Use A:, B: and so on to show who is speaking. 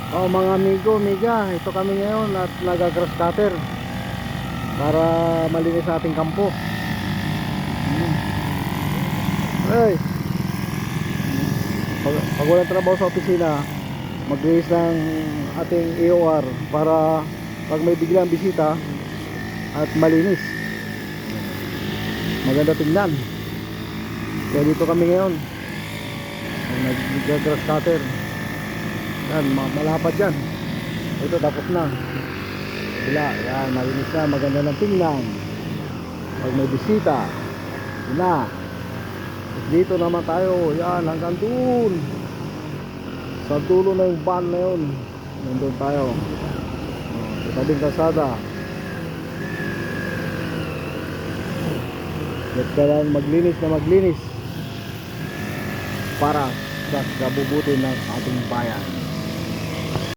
A: Oh, mga amigo, amiga, ito kami ngayon at nag-grass cutter para malinis sa ating kampo. Ay, pag walang trabaho sa opisina, maglinis ng ating EOR para pag may biglang bisita at malinis, maganda tingnan. Kaya dito kami ngayon nag-grass cutter. Yan, malapad yan. Ito tapos na. Kabila, yan, malinis na, maganda ng tingnan. Pag may bisita, yun na. At dito naman tayo, yan, hanggang doon. Sa dulo na yung van na yun. Nandun tayo. Sa tabing kalsada. At kailangan maglinis na maglinis para sa kabubuti ng ating bayan.